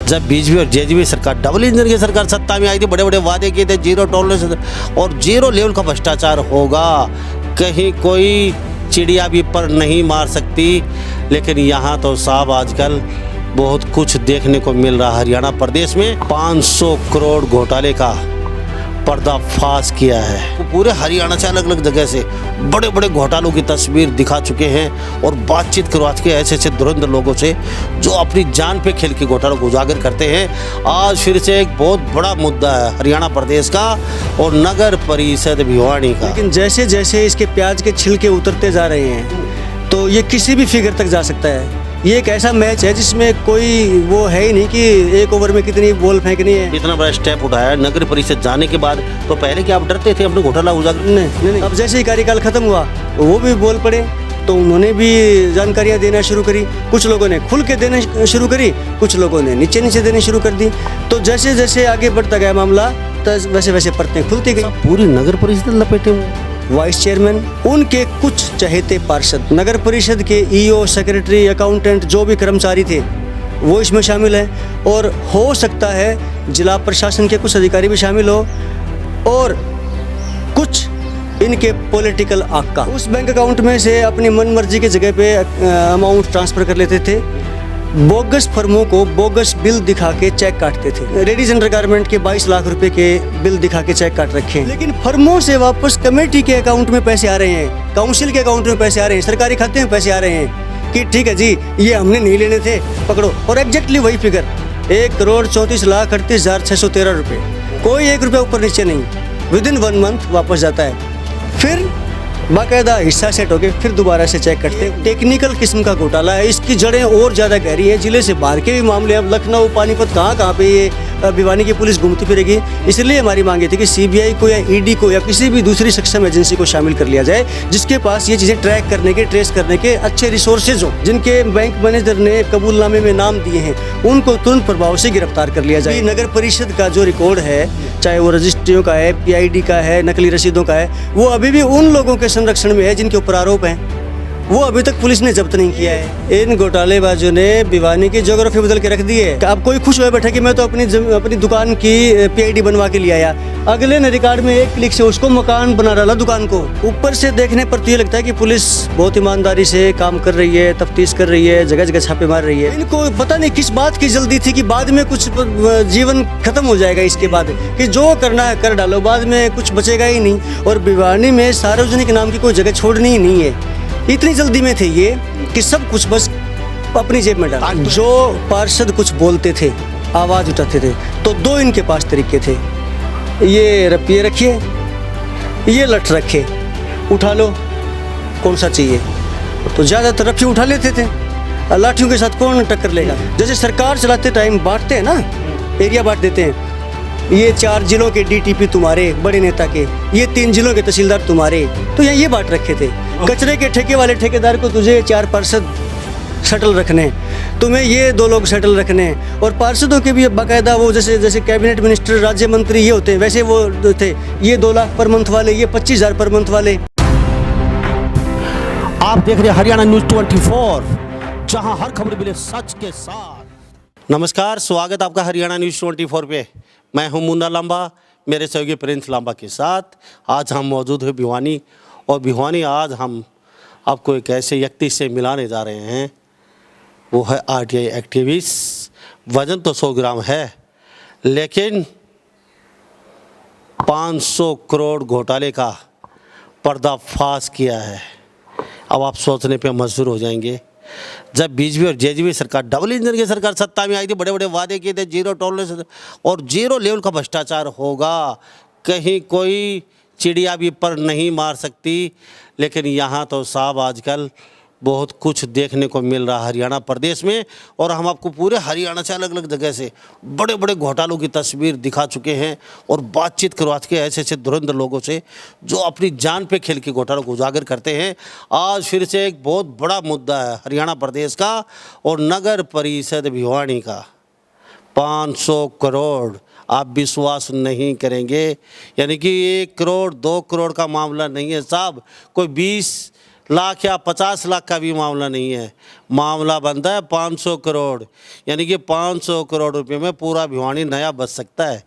जब बीजेपी और जेजेपी सरकार डबल इंजन की सरकार सत्ता में आई थी, बड़े बड़े वादे किए थे, जीरो टॉलरेंस और जीरो लेवल का भ्रष्टाचार होगा, कहीं कोई चिड़िया भी पर नहीं मार सकती। लेकिन यहाँ तो साहब आजकल बहुत कुछ देखने को मिल रहा है। हरियाणा प्रदेश में 500 करोड़ घोटाले का पर्दाफाश किया है। पूरे हरियाणा से अलग अलग जगह से बड़े बड़े घोटालों की तस्वीर दिखा चुके हैं और बातचीत करवा के ऐसे ऐसे धुरंधर लोगों से जो अपनी जान पे खेल के घोटालों को उजागर करते हैं। आज फिर से एक बहुत बड़ा मुद्दा है हरियाणा प्रदेश का और नगर परिषद भिवानी का। लेकिन जैसे जैसे इसके प्याज के छिलके उतरते जा रहे हैं तो ये किसी भी फिगर तक जा सकता है। ये एक ऐसा मैच है जिसमें कोई वो है ही नहीं कि एक ओवर में कितनी बॉल फेंकनी है। इतना बड़ा स्टेप उठाया नगर परिषद जाने के बाद, तो पहले क्या आप डरते थे अपने घोटाला उजागर? नहीं। अब जैसे ही कार्यकाल खत्म हुआ वो भी बोल पड़े तो उन्होंने भी जानकारियां देना शुरू करी। कुछ लोगों ने खुल के देना शुरू करी, कुछ लोगों ने नीचे नीचे देनी शुरू कर दी। तो जैसे जैसे आगे बढ़ता गया मामला तो वैसे वैसे परतें खुलती गई। पूरी नगर परिषद लपेटे हुए। वाइस चेयरमैन, उनके कुछ चहेते पार्षद, नगर परिषद के ईओ, सेक्रेटरी, अकाउंटेंट, जो भी कर्मचारी थे वो इसमें शामिल हैं। और हो सकता है जिला प्रशासन के कुछ अधिकारी भी शामिल हो और कुछ इनके पॉलिटिकल आका उस बैंक अकाउंट में से अपनी मनमर्जी की जगह पे अमाउंट ट्रांसफ़र कर लेते थे। बोगस फर्मों को बोगस बिल दिखा के चेक काटते थे। लेडीज अंडर गारमेंट के 22 लाख रुपए के बिल दिखा के चेक काट रखे हैं। लेकिन फर्मों से वापस कमेटी के अकाउंट में पैसे आ रहे हैं, काउंसिल के अकाउंट में पैसे आ रहे हैं, सरकारी खाते में पैसे आ रहे हैं कि ठीक है जी ये हमने नहीं लेने थे, पकड़ो। और एग्जैक्टली वही फिगर 1,34,38,613 रुपये, कोई 1 रुपया ऊपर नीचे नहीं, विदिन 1 मंथ वापस जाता है। फिर बाकायदा हिस्सा सेट होके फिर दोबारा से चेक करते हैं। टेक्निकल किस्म का घोटाला है, इसकी जड़ें और ज़्यादा गहरी है। जिले से बाहर के भी मामले, अब लखनऊ, पानीपत, कहाँ पे ये भिवानी की पुलिस घूमती फिरेगी। इसलिए हमारी मांग ये थी कि सीबीआई को या ईडी को या किसी भी दूसरी सक्षम एजेंसी को शामिल कर लिया जाए जिसके पास ये चीज़ें ट्रैक करने के, ट्रेस करने के अच्छे रिसोर्सेज हो। जिनके बैंक मैनेजर ने कबूलनामे में नाम दिए हैं उनको तुरंत प्रभाव से गिरफ्तार कर लिया जाए। नगर परिषद का जो रिकॉर्ड है, चाहे वो रजिस्ट्रियों का है, PID का है, नकली रसीदों का है, वो अभी भी उन लोगों के संरक्षण में है जिनके ऊपर आरोप हैं। वो अभी तक पुलिस ने जब्त नहीं किया है। इन घोटालेबाजों ने भिवानी की ज्योग्राफी बदल के रख दी है। अब कोई खुश हुआ बैठा कि मैं तो अपनी दुकान की PID बनवा के ले आया, अगले ने रिकॉर्ड में एक क्लिक से उसको मकान बना डाला दुकान को। ऊपर से देखने पर तो ये लगता है कि पुलिस बहुत ईमानदारी से काम कर रही है, तफ्तीश कर रही है, जगह जगह छापे मार रही है। इनको पता नहीं किस बात की जल्दी थी कि बाद में कुछ जीवन खत्म हो जाएगा इसके बाद, कि जो करना है कर डालो, बाद में कुछ बचेगा ही नहीं। और भिवानी में सार्वजनिक नाम की कोई जगह छोड़नी ही नहीं है। इतनी जल्दी में थे ये कि सब कुछ बस अपनी जेब में डाल। जो पार्षद कुछ बोलते थे, आवाज़ उठाते थे, तो 2 इनके पास तरीके थे। ये रपिए रखिए, ये लठ रखे, उठा लो, कौन सा चाहिए। तो ज़्यादातर रपिए उठा लेते थे। लाठियों के साथ कौन टक्कर लेगा। जैसे सरकार चलाते टाइम बांटते हैं ना, एरिया बांट देते हैं, ये 4 जिलों के DTP तुम्हारे, बड़े नेता के, ये 3 जिलों के तहसीलदार तुम्हारे, तो यहाँ ये बांट रखे थे। कचरे के ठेके वाले ठेकेदार को तुझे 4 पार्षद शटल रखने, तुम्हें ये 2 लोग शटल रखने। और पार्षदों के भी बाकायदा वो जैसे कैबिनेट मिनिस्टर, राज्य मंत्री ये होते हैं, वैसे वो थे। ये 2 लाख पर मंथ वाले, ये 25,000 पर मंथ वाले। आप देख रहे हैं हरियाणा न्यूज़ 24, जहां हर खबर मिले सच के साथ। नमस्कार, स्वागत आपका हरियाणा न्यूज़ 24 पे। मैं हूं मुन्ना लांबा, मेरे सहयोगी प्रिंस लांबा के साथ। आज हम मौजूद हैं भिवानी, और भिवानी आज हम आपको एक ऐसे व्यक्ति से मिलाने जा रहे हैं। वो है RTI एक्टिविस्ट। वज़न तो 100 ग्राम है, लेकिन 500 करोड़ घोटाले का पर्दाफाश किया है। अब आप सोचने पे मजबूर हो जाएंगे। जब बीजेपी और जेजेपी सरकार डबल इंजन की सरकार सत्ता में आई थी, बड़े बड़े वादे किए थे, जीरो टॉलरेंस और जीरो लेवल का भ्रष्टाचार होगा, कहीं कोई चिड़िया भी पर नहीं मार सकती। लेकिन यहाँ तो साहब आजकल बहुत कुछ देखने को मिल रहा है हरियाणा प्रदेश में, और हम आपको पूरे हरियाणा से अलग अलग जगह से बड़े बड़े घोटालों की तस्वीर दिखा चुके हैं और बातचीत करवा के ऐसे ऐसे धुरंधर लोगों से जो अपनी जान पे खेल के घोटालों को उजागर करते हैं। आज फिर से एक बहुत बड़ा मुद्दा है हरियाणा प्रदेश का और नगर परिषद भिवानी का। 500 करोड़, आप विश्वास नहीं करेंगे, यानी कि 1 करोड़ 2 करोड़ का मामला नहीं है साहब। कोई 20 लाख या 50 लाख का भी मामला नहीं है, मामला बनता है 500 करोड़। यानी कि 500 करोड़ रुपए में पूरा भिवानी नया बच सकता है।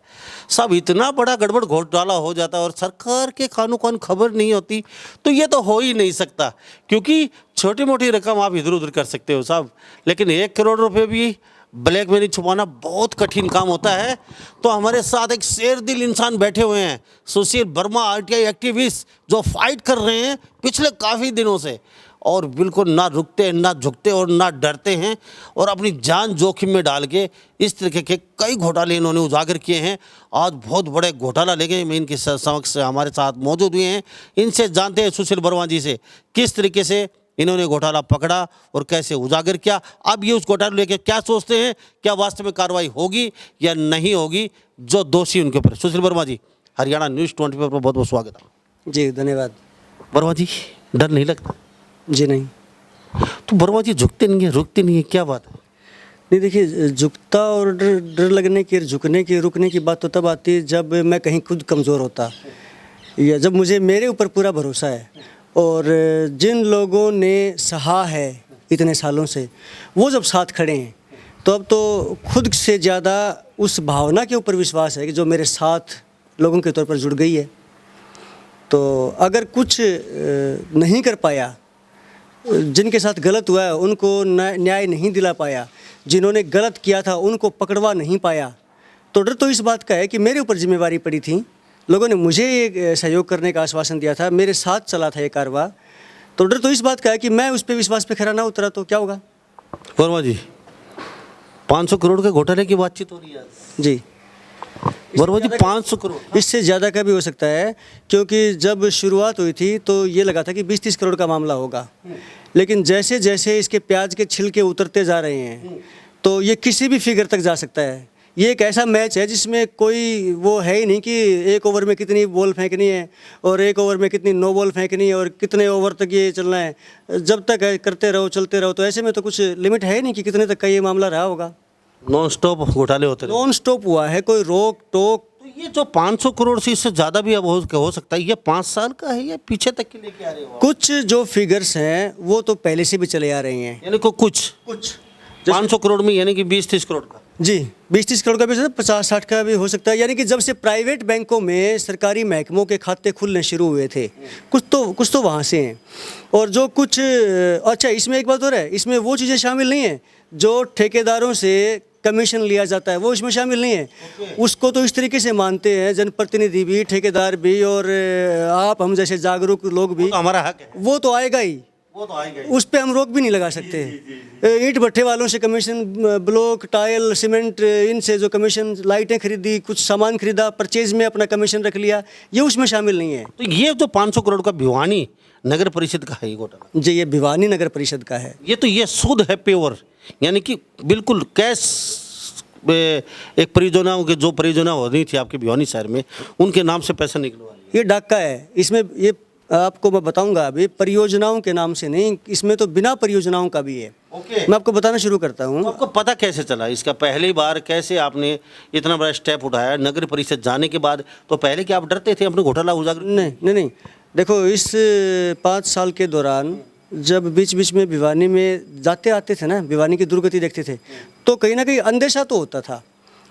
सब इतना बड़ा गड़बड़ घोटाला हो जाता है और सरकार के कानों कान खबर नहीं होती, तो ये तो हो ही नहीं सकता। क्योंकि छोटी मोटी रकम आप इधर उधर कर सकते हो साहब, लेकिन 1 करोड़ रुपए भी ब्लैक मनी छुपाना बहुत कठिन काम होता है। तो हमारे साथ एक शेर दिल इंसान बैठे हुए हैं, सुशील वर्मा, आरटीआई एक्टिविस्ट, जो फाइट कर रहे हैं पिछले काफ़ी दिनों से और बिल्कुल ना रुकते ना झुकते और ना डरते हैं और अपनी जान जोखिम में डाल के इस तरीके के कई घोटाले इन्होंने उजागर किए हैं। आज बहुत बड़े घोटाला लेके मैं इनके समक्ष हमारे साथ मौजूद हुए हैं। इनसे जानते हैं सुशील वर्मा जी से किस तरीके से इन्होंने घोटाला पकड़ा और कैसे उजागर किया। अब ये उस घोटाले लेके क्या सोचते हैं, क्या वास्तव में कार्रवाई होगी या नहीं होगी जो दोषी उनके ऊपर। सुशील वर्मा जी, हरियाणा न्यूज़ 24 पर बहुत बहुत स्वागत है। जी धन्यवाद। वर्मा जी, डर नहीं लगता? जी नहीं। तो वर्मा जी झुकते नहीं है, रुकते नहीं है, क्या बात है? नहीं देखिए, झुकता और डर लगने की, झुकने की, रुकने की बात तो तब आती है जब मैं कहीं खुद कमज़ोर होता या जब मुझे मेरे ऊपर पूरा भरोसा है। और जिन लोगों ने सहा है इतने सालों से, वो जब साथ खड़े हैं तो अब तो खुद से ज़्यादा उस भावना के ऊपर विश्वास है कि जो मेरे साथ लोगों के तौर पर जुड़ गई है। तो अगर कुछ नहीं कर पाया, जिनके साथ गलत हुआ है उनको न्याय नहीं दिला पाया, जिन्होंने गलत किया था उनको पकड़वा नहीं पाया, तो डर तो इस बात का है कि मेरे ऊपर जिम्मेवारी पड़ी थी। लोगों ने मुझे ये सहयोग करने का आश्वासन दिया था, मेरे साथ चला था ये कारवा, तो डर तो इस बात का है कि मैं उस पर विश्वास पे खरा ना उतरा तो क्या होगा। वर्मा जी, 500 करोड़ के घोटाले की बातचीत हो रही है जी। वर्मा जी, 500 करोड़, इससे ज़्यादा का भी हो सकता है, क्योंकि जब शुरुआत हुई थी तो ये लगा था कि 20-30 करोड़ का मामला होगा, लेकिन जैसे जैसे इसके प्याज के छिलके उतरते जा रहे हैं तो ये किसी भी फिगर तक जा सकता है। ये एक ऐसा मैच है जिसमें कोई वो है ही नहीं कि एक ओवर में कितनी बॉल फेंकनी है और एक ओवर में कितनी नो बॉल फेंकनी है और कितने ओवर तक ये चलना है। जब तक है करते रहो, चलते रहो, तो ऐसे में तो कुछ लिमिट है ही नहीं कि कितने तक का ये मामला रहा होगा। नॉन स्टॉप घोटाले होते रहे। नॉन स्टॉप हुआ है, कोई रोक टोक। तो ये जो 500 करोड़ से इससे ज़्यादा भी अब हो सकता है, ये 5 साल का है या पीछे तक के लेके आ रहे हो? कुछ जो फिगर्स हैं वो तो पहले से भी चले आ रहे हैं, यानी को कुछ 500 करोड़ में, यानी कि 20-30 करोड़ का। जी 20-30 करोड़ का भी हो सकता है, 50-60 का भी हो सकता है। यानी कि जब से प्राइवेट बैंकों में सरकारी महकमों के खाते खुलने शुरू हुए थे, कुछ तो वहाँ से हैं। और जो कुछ अच्छा, इसमें एक बात और है, इसमें वो चीज़ें शामिल नहीं हैं जो ठेकेदारों से कमीशन लिया जाता है, वो इसमें शामिल नहीं है। उसको तो इस तरीके से मानते हैं जनप्रतिनिधि भी, ठेकेदार भी और आप हम जैसे जागरूक लोग भी, तो हमारा हक है, वो तो आएगा ही, वो तो आएगा ही। उस पे हम रोक भी नहीं लगा सकते। ईंट भट्ठे वालों से कमीशन, ब्लॉक, टाइल, सीमेंट, इनसे जो कमीशन, लाइटें खरीदी, कुछ सामान खरीदा, परचेज में अपना कमीशन रख लिया, ये उसमें शामिल नहीं है। तो ये जो 500 करोड़ का भिवानी नगर परिषद का है ये घोटाला, जी ये भिवानी नगर परिषद का है। ये तो ये शुद्ध है, प्योर, यानी कि बिल्कुल कैश। एक परियोजनाओं के जो परियोजना हो रही थी आपके भिवानी शहर में, उनके नाम से पैसा निकलवा लिया। ये डाका है, इसमें ये आपको मैं बताऊंगा अभी, परियोजनाओं के नाम से नहीं, इसमें तो बिना परियोजनाओं का भी है। मैं आपको बताना शुरू करता हूँ। तो आपको पता कैसे चला इसका? पहली बार कैसे आपने इतना बड़ा स्टेप उठाया नगर परिषद जाने के बाद? तो पहले क्या आप डरते थे अपने घोटाला उजागर? नहीं, देखो इस 5 साल के दौरान जब बीच बीच में भिवानी में जाते आते थे ना, भिवानी की दुर्गति देखते थे, तो कहीं ना कहीं अंदेशा तो होता था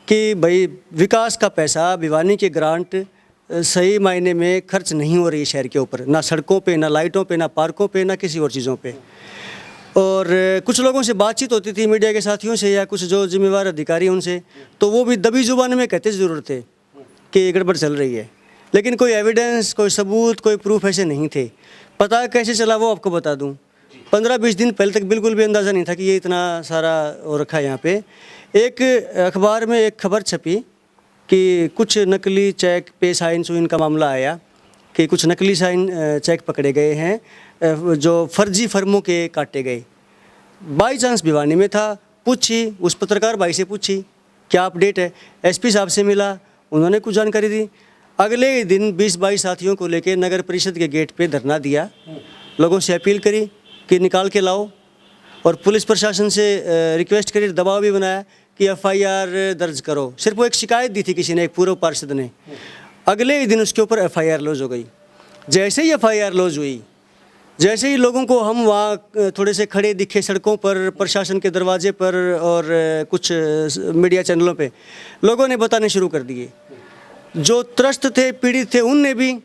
कि भाई विकास का पैसा, भिवानी के ग्रांट सही मायने में खर्च नहीं हो रही शहर के ऊपर, ना सड़कों पे, ना लाइटों पे, ना पार्कों पे, ना किसी और चीज़ों पे। और कुछ लोगों से बातचीत होती थी, मीडिया के साथियों से या कुछ जो जिम्मेवार अधिकारी उनसे, तो वो भी दबी जुबान में कहते ज़रूर थे कि ये गड़बड़ चल रही है, लेकिन कोई एविडेंस, कोई सबूत, कोई प्रूफ ऐसे नहीं थे। पता कैसे चला वो आपको बता दूं, 15-20 दिन पहले तक बिल्कुल भी अंदाज़ा नहीं था कि ये इतना सारा हो रखा है यहाँ पे। एक अखबार में एक खबर छपी कि कुछ नकली चेक पे साइन सुइन का मामला आया कि कुछ नकली साइन चेक पकड़े गए हैं जो फर्जी फर्मों के काटे गए। बाई चांस भिवानी में था, पूछी, उस पत्रकार भाई से पूछी क्या अपडेट है, एसपी साहब से मिला, उन्होंने कुछ जानकारी दी। अगले ही दिन 20-22 साथियों को लेकर नगर परिषद के गेट पे धरना दिया, लोगों से अपील करी कि निकाल के लाओ, और पुलिस प्रशासन से रिक्वेस्ट करी, दबाव भी बनाया कि एफआईआर दर्ज करो। सिर्फ वो एक शिकायत दी थी किसी ने, एक पूर्व पार्षद ने। अगले ही दिन उसके ऊपर एफआईआर लॉन्च हो गई। जैसे ही एफआईआर लॉन्च हुई, जैसे ही लोगों को हम वहाँ थोड़े से खड़े दिखे सड़कों पर, प्रशासन के दरवाजे पर और कुछ मीडिया चैनलों पे, लोगों ने बताने शुरू कर दिए। जो त्रस्त थे, पीड़ित थे, उनने भी,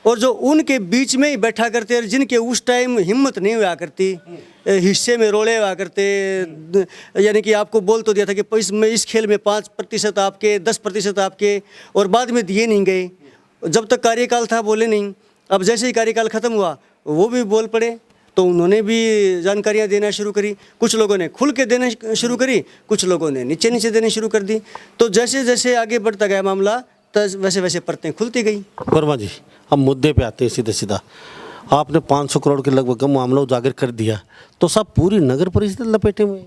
और जो उनके बीच में ही बैठा करते और जिनके उस टाइम हिम्मत नहीं हुआ करती, हिस्से में रोले हुआ करते, यानी कि आपको बोल तो दिया था कि इस खेल में 5% आपके, 10% आपके, और बाद में दिए नहीं गए। जब तक कार्यकाल था बोले नहीं। अब जैसे ही कार्यकाल ख़त्म हुआ वो भी बोल पड़े, तो उन्होंने भी जानकारियाँ देना शुरू करी। कुछ लोगों ने खुल के देना शुरू करी, कुछ लोगों ने नीचे नीचे देनी शुरू कर दी। तो जैसे जैसे आगे बढ़ता गया मामला, तो वैसे वैसे परतें खुलती गई। वर्मा जी, हम मुद्दे पे आते हैं सीधा सीधा। आपने 500 करोड़ के लगभग मामला उजागर कर दिया, तो सब पूरी नगर परिषद लपेटे में।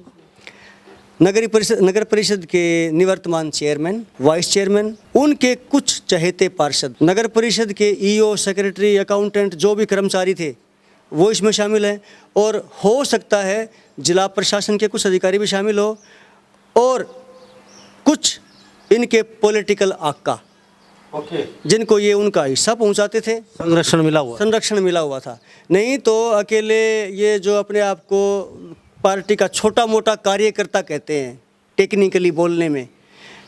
नगर परिषद के निवर्तमान चेयरमैन, वाइस चेयरमैन, उनके कुछ चहेते पार्षद, नगर परिषद के ईओ, सेक्रेटरी, अकाउंटेंट, जो भी कर्मचारी थे वो इसमें शामिल हैं, और हो सकता है जिला प्रशासन के कुछ अधिकारी भी शामिल हो, और कुछ इनके पॉलिटिकल आका, जिनको ये उनका हिस्सा पहुंचाते थे। संरक्षण मिला हुआ था। नहीं तो अकेले ये जो अपने आप को पार्टी का छोटा मोटा कार्यकर्ता कहते हैं टेक्निकली बोलने में,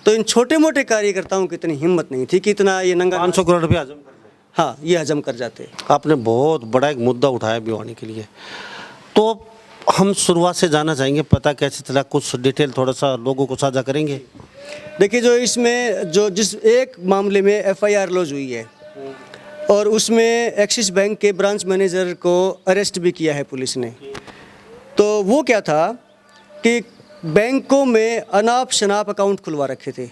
तो इन छोटे मोटे कार्यकर्ताओं की इतनी हिम्मत नहीं थी कि इतना ये नंगा 500 करोड़ रुपये हजम कर जाए। हाँ, ये हजम कर जाते। आपने बहुत बड़ा एक मुद्दा उठाया भिवानी के लिए, तो हम शुरुआत से जानना चाहेंगे, पता कैसे चला, कुछ डिटेल थोड़ा सा लोगों को साझा करेंगे। देखिए, जो इसमें जिस एक मामले में एफआईआर लॉन्च हुई है, और उसमें एक्सिस बैंक के ब्रांच मैनेजर को अरेस्ट भी किया है पुलिस ने। तो वो क्या था कि बैंकों में अनाप शनाप अकाउंट खुलवा रखे थे।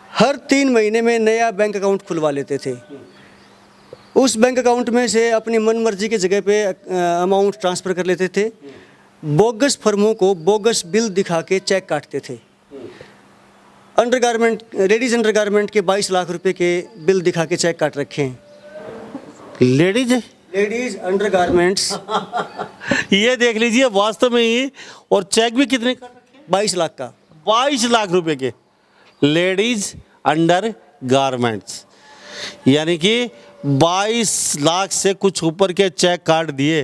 हर 3 महीने में नया बैंक अकाउंट खुलवा लेते थे। उस बैंक अकाउंट में से अपनी मनमर्जी की जगह पे अमाउंट ट्रांसफ़र कर लेते थे। बोगस फर्मों को बोगस बिल दिखा के चेक काटते थे। अंडरगारमेंट, लेडीज़ अंडरगारमेंट के 22 लाख रुपए के बिल दिखा के चेक काट रखे हैं। लेडीज़ अंडरगारमेंट्स ये देख लीजिए वास्तव में ही। और चेक भी कितने का? 22 लाख का। 22 लाख रुपए के लेडीज अंडर गारमेंट्स, यानी कि 22 लाख से कुछ ऊपर के चेक काट दिए।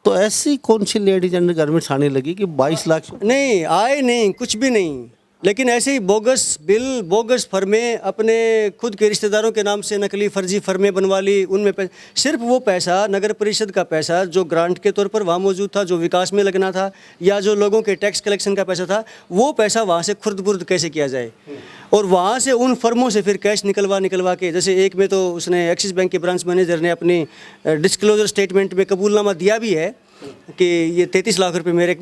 तो ऐसी कौन सी लेडीज अंडर गारमेंट्स आने लगी कि 22 लाख? नहीं आए, नहीं कुछ भी नहीं, लेकिन ऐसे ही बोगस बिल, बोगस फर्में अपने खुद के रिश्तेदारों के नाम से नकली फर्जी फर्में बनवा ली। उनमें सिर्फ वो पैसा, नगर परिषद का पैसा जो ग्रांट के तौर पर वहाँ मौजूद था, जो विकास में लगना था, या जो लोगों के टैक्स कलेक्शन का पैसा था, वो पैसा वहाँ से खुर्द-बुर्द कैसे किया जाए। और वहाँ से उन फर्मों से फिर कैश निकलवा के, जैसे एक में तो उसने एक्सिस बैंक के ब्रांच मैनेजर ने अपनी डिस्क्लोजर स्टेटमेंट में कबूलनामा दिया भी है कि ये 33 लाख रुपए मेरे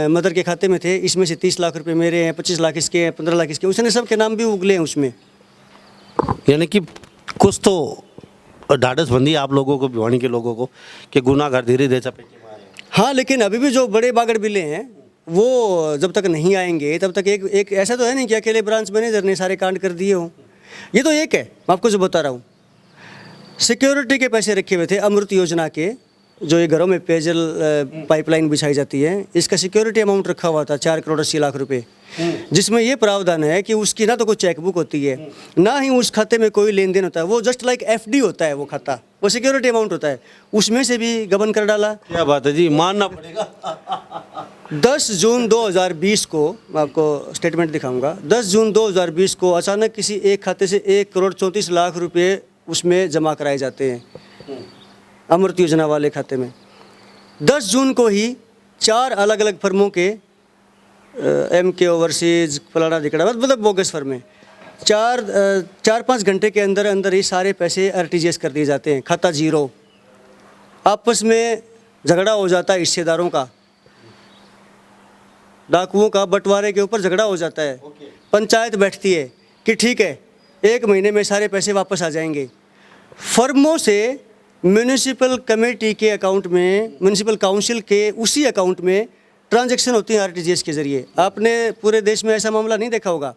मदर के खाते में थे, इसमें से 30 लाख रुपए मेरे हैं, 25 लाख इसके हैं, 15 लाख इसके। उसने सब के नाम भी उगले हैं उसमें। यानी कि कुछ तो ढाढ़सबंदी आप लोगों को, भिवानी के लोगों को, कि गुनाहगार धीरे धीरे चपेटे में आ रहे हैं। हाँ, लेकिन अभी भी जो बड़े बागड़ बिल्ले हैं वो जब तक नहीं आएंगे तब तक एक ऐसा तो है नहीं कि अकेले ब्रांच मैनेजर ने सारे कांड कर दिए हों। ये तो एक है, मैं आपको जो बता रहा हूँ। सिक्योरिटी के पैसे रखे हुए थे अमृत योजना के, जो ये घरों में पेयजल पाइपलाइन बिछाई जाती है, इसका सिक्योरिटी अमाउंट रखा हुआ था 4 करोड़ 80 लाख रुपए, जिसमें ये प्रावधान है कि उसकी ना तो कोई चेकबुक होती है, ना ही उस खाते में कोई लेन देन होता है। वो जस्ट लाइक एफडी होता है वो खाता, वो सिक्योरिटी अमाउंट होता है, उसमें से भी गबन कर डाला। क्या बात है जी, मानना पड़ेगा। 10 जून 2020 को, मैं आपको स्टेटमेंट दिखाऊंगा, 10 जून 2020 को अचानक किसी एक खाते से 1 करोड़ 34 लाख रुपए उसमें जमा कराए जाते हैं अमृत योजना वाले खाते में। 10 जून को ही 4 अलग अलग फर्मों के MK ओवरसीज, फलाना दिकड़ा, मतलब बोगस फर्में, 4-5 घंटे के अंदर अंदर ही सारे पैसे RTGS कर दिए जाते हैं, खाता जीरो। आपस में झगड़ा हो जाता है हिस्सेदारों का, डाकुओं का बंटवारे के ऊपर झगड़ा हो जाता है। पंचायत बैठती है कि ठीक है 1 महीने में सारे पैसे वापस आ जाएंगे। फर्मों से म्यूनिसिपल कमेटी के अकाउंट में, म्यूनिसिपल काउंसिल के उसी अकाउंट में ट्रांजैक्शन होती है RTGS के जरिए। आपने पूरे देश में ऐसा मामला नहीं देखा होगा।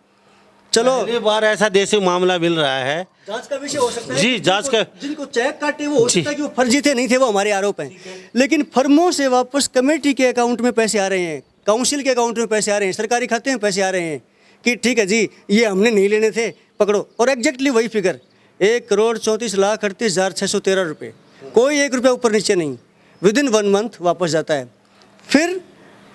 चलो, पहली बार ऐसा देश में मामला मिल रहा है। जांच का विषय हो सकता है जी, जांच का, जिनको चेक काटे वो हो सकता है कि वो फर्जी थे, नहीं थे, वो हमारे आरोप हैं। लेकिन फर्मों से वापस कमेटी के अकाउंट में पैसे आ रहे हैं, काउंसिल के अकाउंट में पैसे आ रहे हैं, सरकारी खाते में पैसे आ रहे हैं कि ठीक है जी, ये हमने नहीं लेने थे, पकड़ो। और एग्जैक्टली वही फिगर 1 करोड़ 34 लाख 38,613 रुपये, कोई 1 रुपया ऊपर नीचे नहीं। विद इन 1 मंथ वापस जाता है। फिर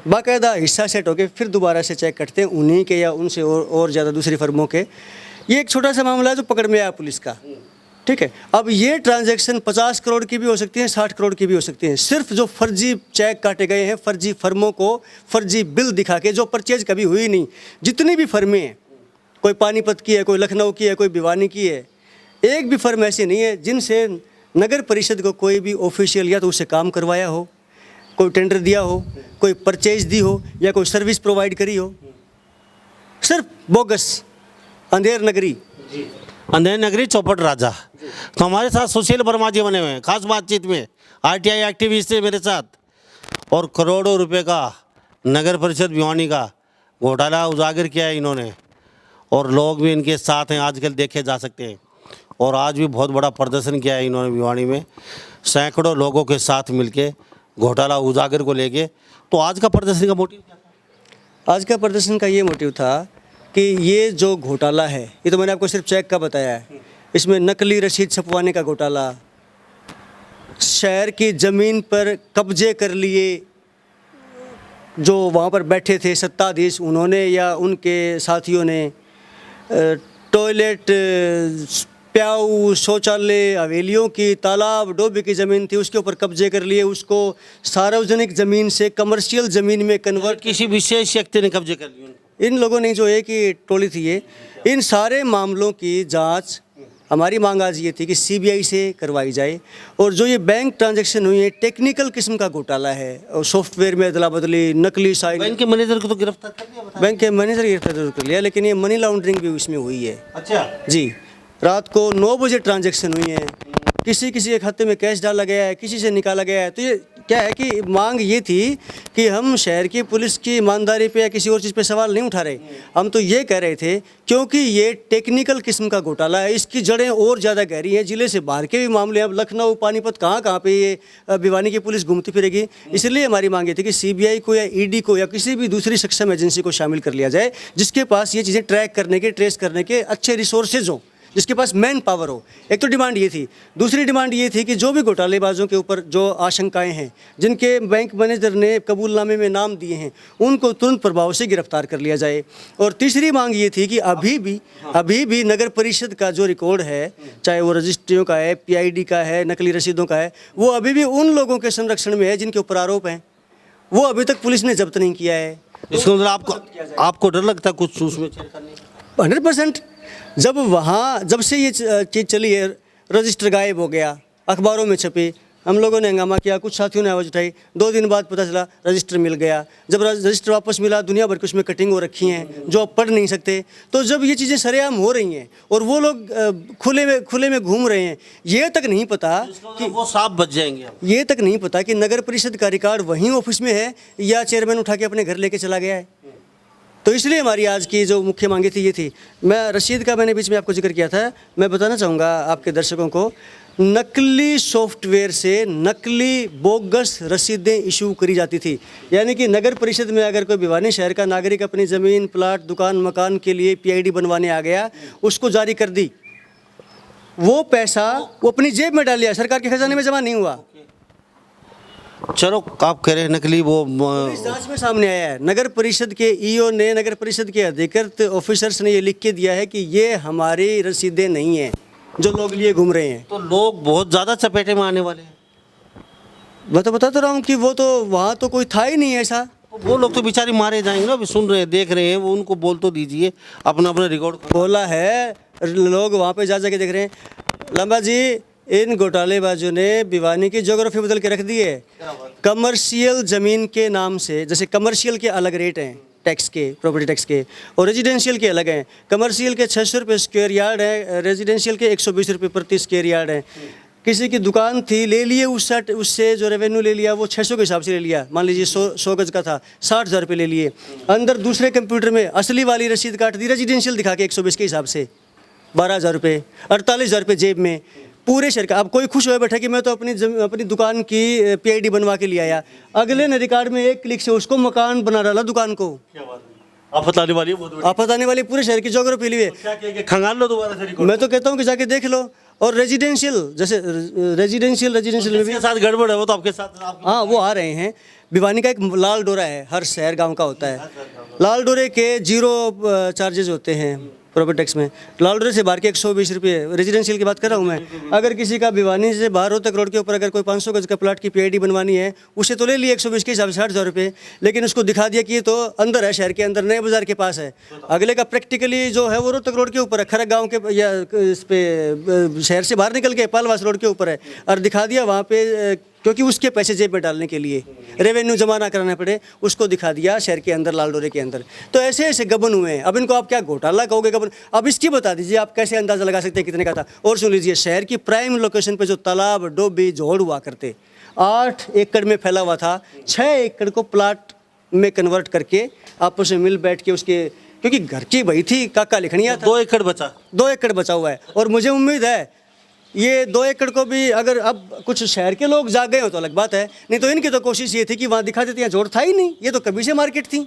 बाकायदा हिस्सा सेट होके फिर दोबारा से चेक कटते हैं उन्हीं के या उनसे और ज़्यादा दूसरी फर्मों के। ये एक छोटा सा मामला है जो पकड़ में आया पुलिस का, ठीक है। अब ये ट्रांजैक्शन 50 करोड़ की भी हो सकती है, 60 करोड़ की भी हो सकती है। सिर्फ जो फर्जी चेक काटे गए हैं, फर्जी फर्मों को फर्जी बिल दिखा के, जो परचेज कभी हुई नहीं, जितनी भी फर्में हैं, कोई पानीपत की है, कोई लखनऊ की है, कोई भिवानी की है, एक भी फर्म ऐसी नहीं है जिनसे नगर परिषद को कोई भी ऑफिशियल या तो उससे काम करवाया हो, कोई टेंडर दिया हो, कोई परचेज दी हो या कोई सर्विस प्रोवाइड करी हो। सिर्फ बोगस अंधेर नगरी, अंधेर नगरी चौपट राजा। तो हमारे साथ सुशील वर्मा जी बने हुए हैं खास बातचीत में, आरटीआई एक्टिविस्ट थे मेरे साथ, और करोड़ों रुपए का नगर परिषद भिवानी का घोटाला उजागर किया है इन्होंने, और लोग भी इनके साथ हैं, आजकल देखे जा सकते हैं। और आज भी बहुत बड़ा प्रदर्शन किया है इन्होंने भिवानी में, सैकड़ों लोगों के साथ मिलके घोटाला उजागर को लेके। तो आज का प्रदर्शन का मोटिव क्या था? आज का प्रदर्शन का ये मोटिव था कि ये जो घोटाला है, ये तो मैंने आपको सिर्फ चेक का बताया है, इसमें नकली रसीद छपवाने का घोटाला, शहर की ज़मीन पर कब्जे कर लिए जो वहाँ पर बैठे थे सत्ताधीश, उन्होंने या उनके साथियों ने, टॉयलेट, प्याऊ, शौचालय, हवेलियों की, तालाब, डोबे की ज़मीन थी उसके ऊपर कब्जे कर लिए, उसको सार्वजनिक ज़मीन से कमर्शियल ज़मीन में कन्वर्ट। किसी विशेष व्यक्ति ने कब्जे कर लिए? इन लोगों ने, जो एक ही टोली थी ये, इन सारे मामलों की जांच हमारी मांग आज ये थी कि सीबीआई से करवाई जाए। और जो ये बैंक ट्रांजैक्शन हुई है, टेक्निकल किस्म का घोटाला है, और सॉफ्टवेयर में अदला बदली, नकली साइन। बैंक के मैनेजर को तो गिरफ्तार कर दिया? बैंक के मैनेजर गिरफ्तार जरूर कर लिया, लेकिन ये मनी लॉन्ड्रिंग भी इसमें हुई है। अच्छा जी, रात को 9 बजे ट्रांजैक्शन हुई है, किसी के खाते में कैश डाला गया है, किसी से निकाला गया है। तो ये क्या है कि मांग ये थी कि हम शहर की पुलिस की ईमानदारी पे या किसी और चीज़ पे सवाल नहीं उठा रहे, हम तो ये कह रहे थे क्योंकि ये टेक्निकल किस्म का घोटाला है, इसकी जड़ें और ज़्यादा गहरी हैं, जिले से बाहर के भी मामले, अब लखनऊ, पानीपत, कहाँ पे ये भिवानी की पुलिस घूमती फिरेगी। इसलिए हमारी मांग ये थी कि सीबीआई को या ईडी को या किसी भी दूसरी सक्षम एजेंसी को शामिल कर लिया जाए, जिसके पास ये चीज़ें ट्रैक करने के, ट्रेस करने के अच्छे रिसोर्सेज हों, जिसके पास मैन पावर हो। एक तो डिमांड ये थी। दूसरी डिमांड ये थी कि जो भी घोटालेबाजों के ऊपर जो आशंकाएं हैं, जिनके बैंक मैनेजर ने कबूलनामे में नाम दिए हैं, उनको तुरंत प्रभाव से गिरफ्तार कर लिया जाए। और तीसरी मांग ये थी कि अभी भी नगर परिषद का जो रिकॉर्ड है, चाहे वो रजिस्ट्रियों का है, पीआईडी का है, नकली रसीदों का है, वो अभी भी उन लोगों के संरक्षण में है जिनके ऊपर आरोप हैं, वो अभी तक पुलिस ने जब्त नहीं किया है। इसको मतलब आपको डर लगता है कुछ उसमें छेड़खानी? 100%। जब से ये चीज़ चली है, रजिस्टर गायब हो गया, अखबारों में छपी, हम लोगों ने हंगामा किया, कुछ साथियों ने आवाज़ उठाई, 2 दिन बाद पता चला रजिस्टर मिल गया। जब रजिस्टर वापस मिला, दुनिया भर की उसमें कटिंग हो रखी हैं जो आप पढ़ नहीं सकते। तो जब ये चीज़ें सरेआम हो रही हैं और वो लोग खुले में घूम रहे हैं, ये तक नहीं पता कि वो सांप बच जाएंगे। ये तक नहीं पता कि नगर परिषद का रिकॉर्ड वहीं ऑफिस में है या चेयरमैन उठा के अपने घर लेके चला गया है। तो इसलिए हमारी आज की जो मुख्य मांगे थी ये थी। मैं रसीद का मैंने बीच में आपको जिक्र किया था, मैं बताना चाहूँगा आपके दर्शकों को, नकली सॉफ्टवेयर से नकली बोगस रसीदें इशू करी जाती थी। यानी कि नगर परिषद में अगर कोई भिवानी शहर का नागरिक अपनी ज़मीन, प्लाट, दुकान, मकान के लिए पीआईडी बनवाने आ गया, उसको जारी कर दी, वो पैसा वो अपनी जेब में डाल लिया, सरकार के खजाने में जमा नहीं हुआ। चलो आप कह रहे हैं नकली, वो इस जांच में सामने आया है। नगर परिषद के ईओ ने, नगर परिषद के अधिकृत ऑफिसर्स ने ये लिख के दिया है कि ये हमारी रसीदें नहीं हैं जो लोग लिए घूम रहे हैं। तो लोग बहुत ज़्यादा चपेटे में आने वाले हैं। मैं तो बता तो रहा हूँ कि वो तो वहाँ तो कोई था ही नहीं ऐसा। वो लोग तो बेचारे मारे जाएंगे ना, अभी सुन रहे हैं, देख रहे हैं, वो उनको बोल तो दीजिए अपना रिकॉर्ड बोला है, लोग वहाँ पे जा के देख रहे हैं। लंबा जी, इन घोटालेबाजों ने भिवानी की ज्योग्राफी बदल के रख दी है। कमर्शियल ज़मीन के नाम से, जैसे कमर्शियल के अलग रेट हैं टैक्स के, प्रॉपर्टी टैक्स के, और रेजिडेंशियल के अलग हैं। कमर्शियल के 600 रुपये स्क्वायर यार्ड है, रेजिडेंशियल के 120 रुपये प्रति स्क्वायर यार्ड है। किसी की दुकान थी, ले लिए, उससे जो रेवेन्यू ले लिया वो 600 के हिसाब से ले लिया। मान लीजिए 100 गज का था, 60,000 रुपये ले लिए। अंदर दूसरे कंप्यूटर में असली वाली रसीद काट दी, रेजिडेंशियल दिखा के 120 के हिसाब से 12,000 रुपये, 48,000 रुपये जेब में, पूरे शहर का। अब कोई खुश हुआ बैठा कि मैं तो अपनी दुकान की पीआईडी बनवा के ले आया, अगले ने रिकॉर्ड में एक क्लिक से उसको मकान बना डाला दुकान को। आफत आने वाली है बहुत बड़ी। आफत आने वाली पूरे शहर की ज्योग्राफी लिए क्या कहेंगे, खंगाल लो दोबारा से रिकॉर्ड। मैं तो कहता हूँ कि जाके देख लो। और रेजिडेंशियल, जैसे रेजिडेंशियल में भी जिसके साथ गड़बड़ है वो तो आपके साथ हाँ वो आ रहे हैं। भिवानी का एक लाल डोरा है, हर शहर गांव का होता है। लाल डोरे के 0 चार्जेस होते हैं प्रॉपर्टी टैक्स में। लाल डोरे से बाहर के 120 रुपये। रेजिडेंशियल की बात कर रहा हूँ मैं। अगर किसी का भिवानी से बाहर होता करोड़ के ऊपर अगर कोई 500 गज का प्लाट की पीआईडी बनवानी है, उसे तो ले लिया 120 के हिसाब से 60,000 रुपये, लेकिन उसको दिखा दिया कि ये तो अंदर है, शहर के अंदर, नए बाजार के पास है। अगले का प्रैक्टिकली जो है वो रोहतक रोड के ऊपर है, खरक गाँव के या इस पे शहर से बाहर निकल के पालवास रोड के ऊपर है, और दिखा दिया वहाँ पे, क्योंकि उसके पैसे जेब में डालने के लिए रेवेन्यू जमा ना कराना पड़े, उसको दिखा दिया शहर के अंदर लाल डोरे के अंदर। तो ऐसे ऐसे गबन हुए हैं। अब इनको आप क्या घोटाला कहोगे, गबन? अब इसकी बता दीजिए आप कैसे अंदाजा लगा सकते हैं कितने का था। और सुन लीजिए, शहर की प्राइम लोकेशन पे जो तालाब, डोबी, जोड़ हुआ करते, 8 एकड़ में फैला हुआ था, 6 एकड़ को प्लाट में कन्वर्ट करके आपस में मिल बैठ के उसके, क्योंकि घर की वही थी, काका लिखनिया था। 2 एकड़ बचा। 2 एकड़ बचा हुआ है। और मुझे उम्मीद है ये 2 एकड़ को भी अगर अब कुछ शहर के लोग जाग गए हो तो अलग बात है, नहीं तो इनकी तो कोशिश ये थी कि वहाँ दिखा देते, यहाँ जोड़ था ही नहीं, ये तो कभी से मार्केट थी।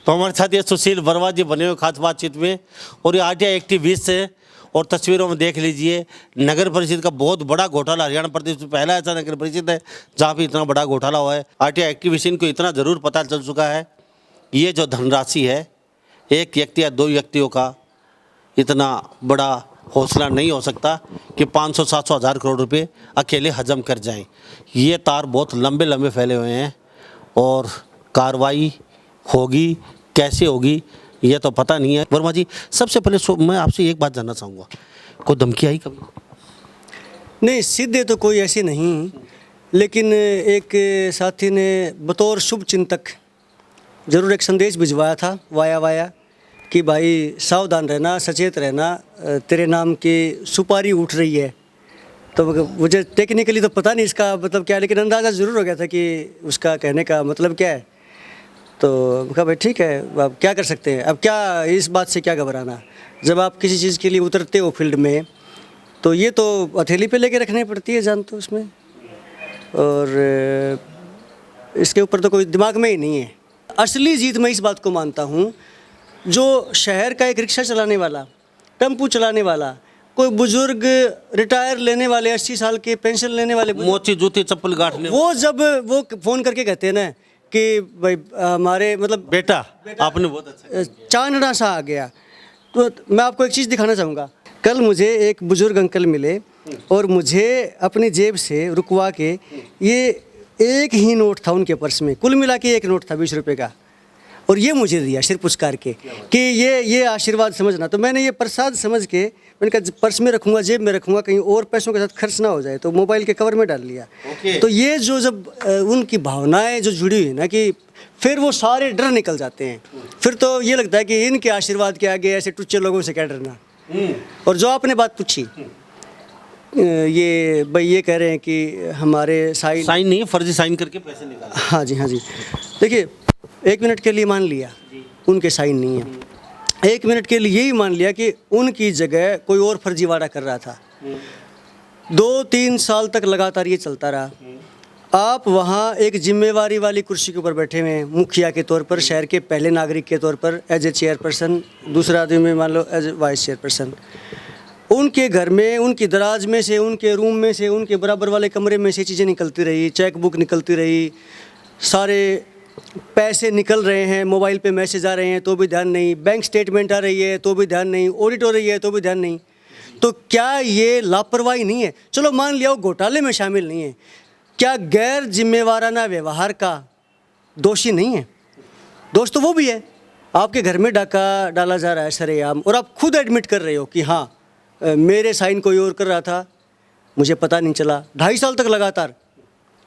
तो हमारे साथ ये सुशील वर्मा जी बने हुए खास बातचीत में, और ये आरटीआई एक्टिविस्ट है। और तस्वीरों में देख लीजिए, नगर परिषद का बहुत बड़ा घोटाला, हरियाणा प्रदेश में पहला ऐसा नगर परिषद है जहाँ पे इतना बड़ा घोटाला हुआ है। आरटीआई एक्टिविस्ट इनको इतना ज़रूर पता चल चुका है, ये जो धनराशि है, एक व्यक्ति या 2 व्यक्तियों का इतना बड़ा हौसला नहीं हो सकता कि 500, 700, 1000 करोड़ रुपए अकेले हजम कर जाएं। ये तार बहुत लंबे लंबे फैले हुए हैं, और कार्रवाई होगी कैसे होगी ये तो पता नहीं है। वर्मा जी, सबसे पहले मैं आपसे एक बात जानना चाहूँगा, कोई धमकी आई कभी? नहीं, सीधे तो कोई ऐसी नहीं, लेकिन एक साथी ने बतौर शुभ चिंतक ज़रूर एक संदेश भिजवाया था वाया कि भाई सावधान रहना, सचेत रहना, तेरे नाम की सुपारी उठ रही है। तो मुझे टेक्निकली तो पता नहीं इसका मतलब क्या है, लेकिन अंदाज़ा ज़रूर हो गया था कि उसका कहने का मतलब क्या है। तो कहा भाई ठीक है, अब क्या कर सकते हैं, अब क्या इस बात से क्या घबराना। जब आप किसी चीज़ के लिए उतरते हो फील्ड में, तो ये तो हथेली पे लेके रखनी पड़ती है जान तो उसमें, और इसके ऊपर तो कोई दिमाग में ही नहीं है। असली जीत मैं इस बात को मानता हूँ, जो शहर का एक रिक्शा चलाने वाला, टेम्पू चलाने वाला, कोई बुजुर्ग रिटायर लेने वाले, 80 साल के पेंशन लेने वाले, मोची जूती चप्पल गांठने, वो जब वो फ़ोन करके कहते हैं ना कि भाई हमारे मतलब बेटा आपने बहुत अच्छा चांदना सा आ गया, तो मैं आपको एक चीज़ दिखाना चाहूँगा। कल मुझे एक बुजुर्ग अंकल मिले और मुझे अपनी जेब से रुकवा के, ये एक ही नोट था उनके पर्स में, कुल मिला के एक नोट था 20 रुपये का, और ये मुझे दिया सिर पुचकार के कि ये आशीर्वाद समझना। तो मैंने ये प्रसाद समझ के मैंने कहा पर्स में रखूँगा, जेब में रखूँगा, कहीं और पैसों के साथ खर्च ना हो जाए, तो मोबाइल के कवर में डाल लिया। तो ये जो जब उनकी भावनाएं जो जुड़ी हुई ना, कि फिर वो सारे डर निकल जाते हैं। फिर तो ये लगता है कि इनके आशीर्वाद के आगे ऐसे टुच्चे लोगों से क्या डरना। और जो आपने बात पूछी, ये भाई ये कह रहे हैं कि हमारे साइन नहीं है, फर्जी साइन करके पैसे निकाले। हाँ जी, हाँ जी। देखिए, 1 मिनट के लिए मान लिया उनके साइन नहीं है, 1 मिनट के लिए यही मान लिया कि उनकी जगह कोई और फर्जीवाड़ा कर रहा था। 2-3 साल तक लगातार ये चलता रहा। आप वहाँ एक जिम्मेवारी वाली कुर्सी के ऊपर बैठे हुए हैं, मुखिया के तौर पर, शहर के पहले नागरिक के तौर पर, एज ए चेयरपर्सन, दूसरा आदमी मान लो एज ए वाइस चेयरपर्सन। उनके घर में, उनकी दराज में से, उनके रूम में से, उनके बराबर वाले कमरे में से चीज़ें निकलती रही, चेक बुक निकलती रही, सारे पैसे निकल रहे हैं, मोबाइल पे मैसेज आ रहे हैं तो भी ध्यान नहीं, बैंक स्टेटमेंट आ रही है तो भी ध्यान नहीं, ऑडिट हो रही है तो भी ध्यान नहीं। तो क्या ये लापरवाही नहीं है? चलो मान लिया वो घोटाले में शामिल नहीं है, क्या गैर जिम्मेवाराना व्यवहार का दोषी नहीं है? दोष तो वो भी है। आपके घर में डाका डाला जा रहा है सरेआम, और आप खुद एडमिट कर रहे हो कि हाँ मेरे साइन कोई और कर रहा था, मुझे पता नहीं चला। 2.5 साल तक लगातार